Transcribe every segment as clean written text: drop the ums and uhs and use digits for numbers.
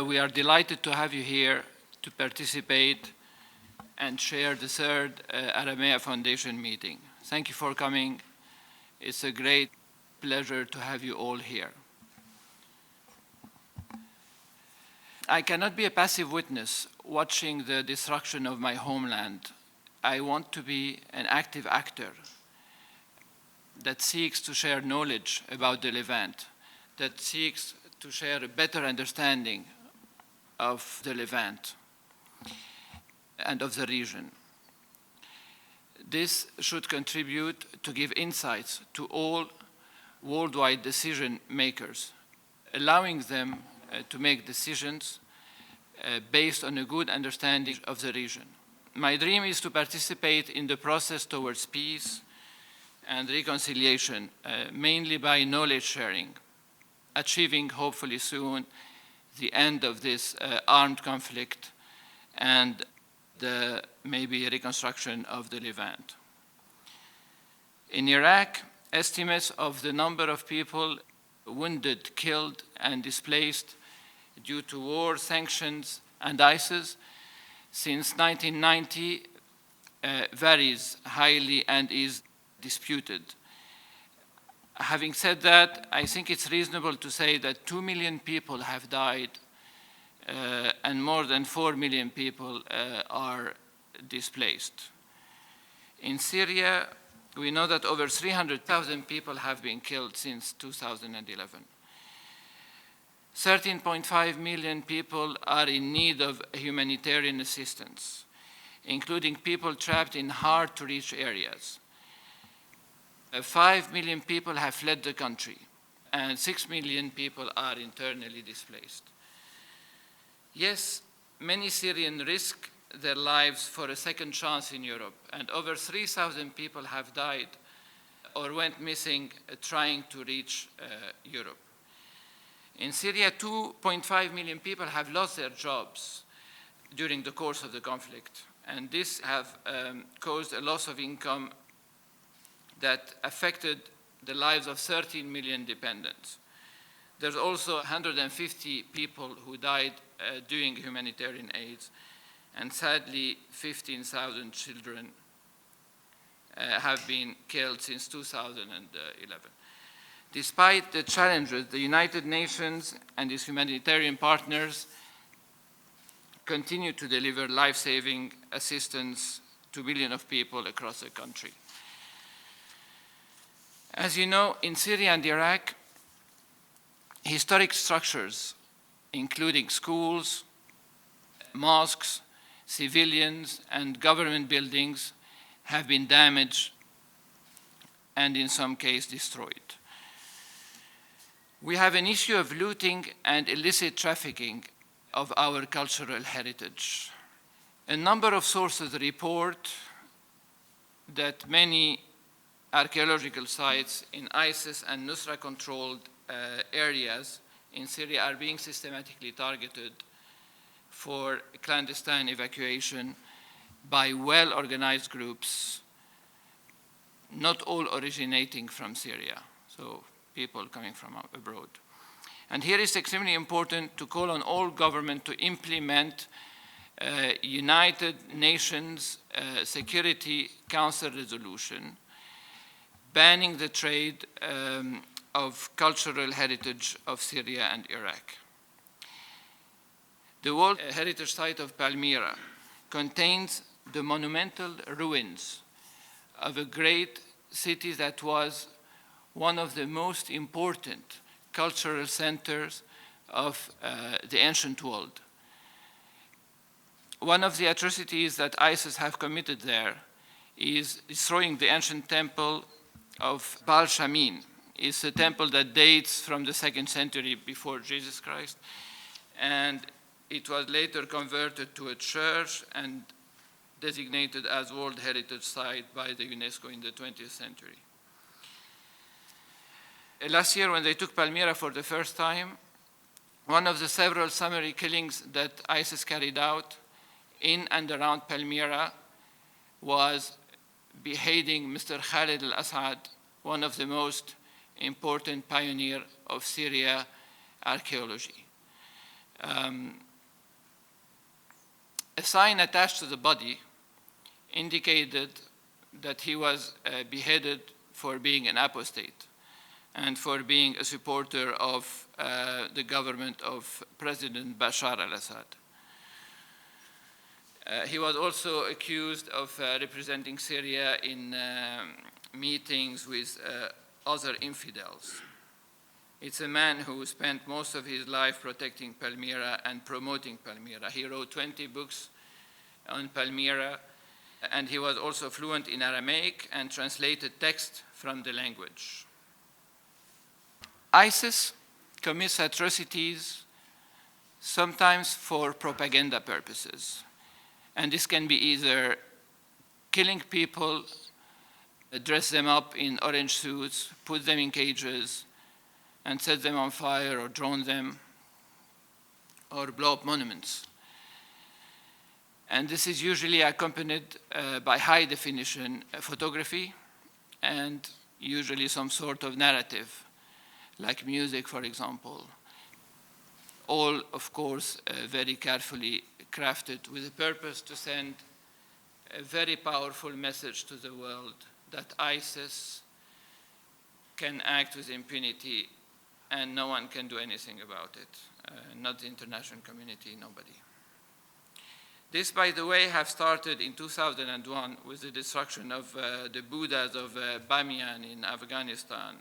We are delighted to have you here to participate and share the third Aramea Foundation meeting. Thank you for coming. It's a great pleasure to have you all here. I cannot be a passive witness watching the destruction of my homeland. I want to be an active actor that seeks to share knowledge about the Levant, that seeks to share a better understanding of the Levant and of the region. This should contribute to give insights to all worldwide decision makers, allowing them to make decisions based on a good understanding of the region. My dream is to participate in the process towards peace and reconciliation, mainly by knowledge sharing, achieving hopefully soon the end of this armed conflict and the maybe reconstruction of the Levant. In Iraq, estimates of the number of people wounded, killed, and displaced due to war, sanctions, and ISIS since 1990 varies highly and is disputed. Having said that, I think it's reasonable to say that 2 million people have died and more than 4 million people are displaced. In Syria, we know that over 300,000 people have been killed since 2011. 13.5 million people are in need of humanitarian assistance, including people trapped in hard-to-reach areas. 5 million people have fled the country, and 6 million people are internally displaced. Yes, many Syrians risk their lives for a second chance in Europe, and over 3,000 people have died or went missing trying to reach Europe. In Syria, 2.5 million people have lost their jobs during the course of the conflict, and this have caused a loss of income that affected the lives of 13 million dependents. There's also 150 people who died doing humanitarian aid, and sadly, 15,000 children have been killed since 2011. Despite the challenges, the United Nations and its humanitarian partners continue to deliver life-saving assistance to millions of people across the country. As you know, in Syria and Iraq, historic structures, including schools, mosques, civilians, and government buildings, have been damaged and in some cases destroyed. We have an issue of looting and illicit trafficking of our cultural heritage. A number of sources report that many archaeological sites in ISIS and Nusra-controlled areas in Syria are being systematically targeted for clandestine evacuation by well-organized groups, not all originating from Syria, so people coming from abroad. And here it's extremely important to call on all governments to implement United Nations Security Council resolution banning the trade of cultural heritage of Syria and Iraq. The World Heritage Site of Palmyra contains the monumental ruins of a great city that was one of the most important cultural centers of the ancient world. One of the atrocities that ISIS have committed there is destroying the ancient temple of Baal Shamin. It's a temple that dates from the 2nd century before Jesus Christ, and it was later converted to a church and designated as World Heritage Site by the UNESCO in the 20th century. Last year, when they took Palmyra for the first time, one of the several summary killings that ISIS carried out in and around Palmyra was beheading Mr. Khalid al-Assad, one of the most important pioneers of Syria archaeology. A sign attached to the body indicated that he was beheaded for being an apostate and for being a supporter of the government of President Bashar al-Assad. He was also accused of representing Syria in meetings with other infidels. It's a man who spent most of his life protecting Palmyra and promoting Palmyra. He wrote 20 books on Palmyra, and he was also fluent in Aramaic and translated text from the language. ISIS commits atrocities sometimes for propaganda purposes. And this can be either killing people, dress them up in orange suits, put them in cages, and set them on fire or drone them, or blow up monuments. And this is usually accompanied by high-definition photography and usually some sort of narrative, like music, for example. All, of course, very carefully crafted with the purpose to send a very powerful message to the world that ISIS can act with impunity and no one can do anything about it, not the international community, nobody. This, by the way, have started in 2001 with the destruction of the Buddhas of Bamiyan in Afghanistan.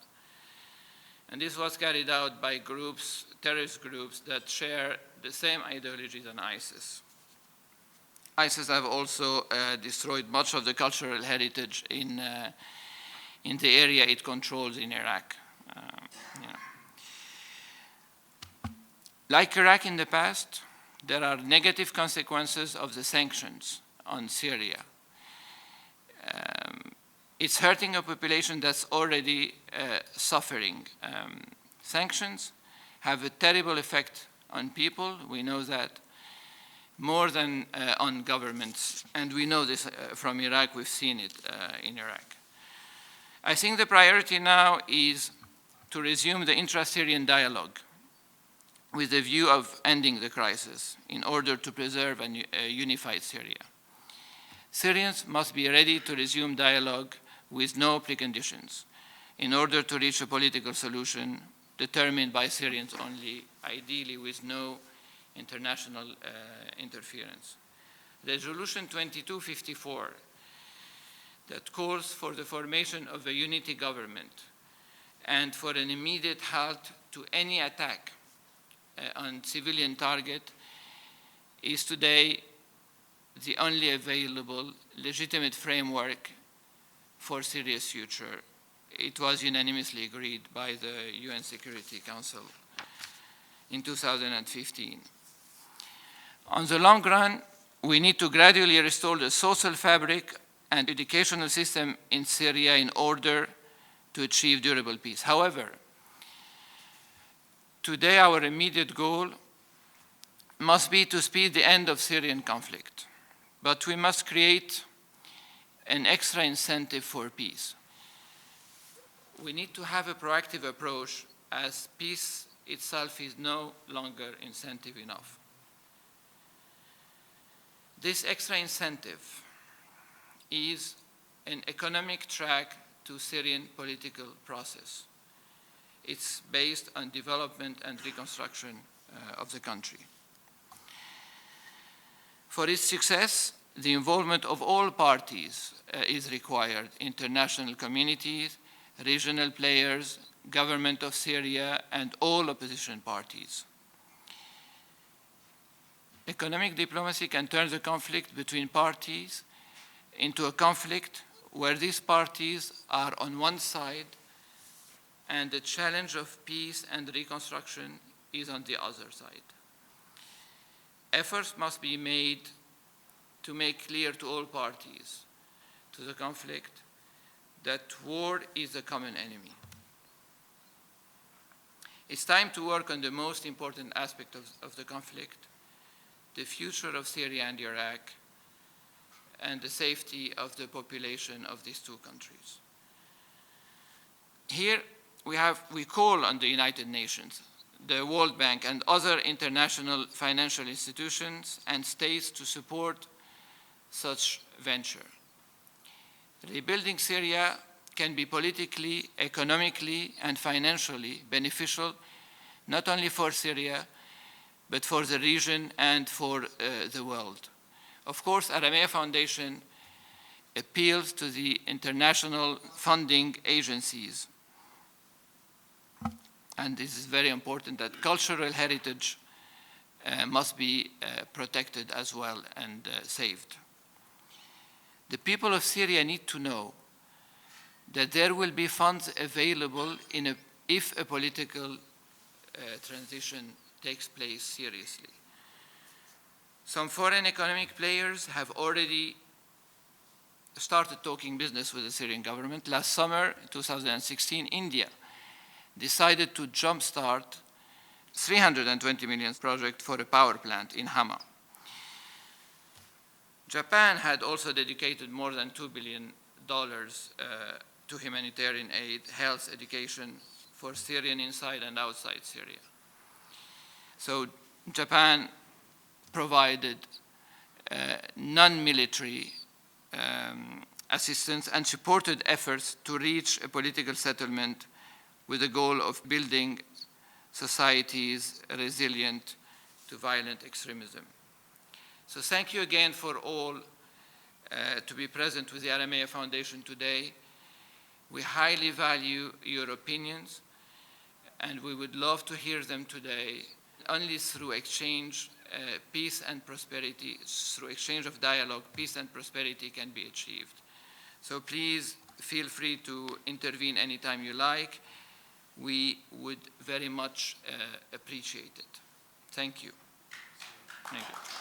And this was carried out by groups, terrorist groups, that share the same ideology than ISIS. ISIS have also destroyed much of the cultural heritage in the area it controls in Iraq. Like Iraq in the past, there are negative consequences of the sanctions on Syria. It's hurting a population that's already suffering. Sanctions have a terrible effect on people, we know that, more than on governments. And we know this from Iraq, we've seen it in Iraq. I think the priority now is to resume the intra-Syrian dialogue with the view of ending the crisis in order to preserve a unified Syria. Syrians must be ready to resume dialogue with no preconditions in order to reach a political solution determined by Syrians only, ideally with no international interference. Resolution 2254 that calls for the formation of a unity government and for an immediate halt to any attack on civilian target is today the only available legitimate framework for Syria's future. It was unanimously agreed by the UN Security Council in 2015. On the long run, we need to gradually restore the social fabric and educational system in Syria in order to achieve durable peace. However, today our immediate goal must be to speed the end of Syrian conflict, but we must create an extra incentive for peace. We need to have a proactive approach, as peace itself is no longer incentive enough. This extra incentive is an economic track to Syrian political process. It's based on development and reconstruction of the country. For its success, the involvement of all parties is required: international communities, regional players, government of Syria, and all opposition parties. Economic diplomacy can turn the conflict between parties into a conflict where these parties are on one side and the challenge of peace and reconstruction is on the other side. Efforts must be made to make clear to all parties to the conflict that war is a common enemy. It's time to work on the most important aspect of the conflict, the future of Syria and Iraq, and the safety of the population of these two countries. Here we call on the United Nations, the World Bank and other international financial institutions and states to support such venture. Rebuilding Syria can be politically, economically, and financially beneficial, not only for Syria, but for the region and for the world. Of course, Aramea Foundation appeals to the international funding agencies. And this is very important, that cultural heritage must be protected as well and saved. The people of Syria need to know that there will be funds available if a political transition takes place seriously. Some foreign economic players have already started talking business with the Syrian government. Last summer, 2016, India decided to jumpstart $320 million project for a power plant in Hama. Japan had also dedicated more than $2 billion to humanitarian aid, health, education for Syrian inside and outside Syria. So Japan provided non-military assistance and supported efforts to reach a political settlement with the goal of building societies resilient to violent extremism. So thank you again for all to be present with the Aramea Foundation today. We highly value your opinions, and we would love to hear them today. Only through exchange, peace and prosperity, through exchange of dialogue, peace and prosperity can be achieved. So please feel free to intervene anytime you like. We would very much appreciate it. Thank you. Thank you.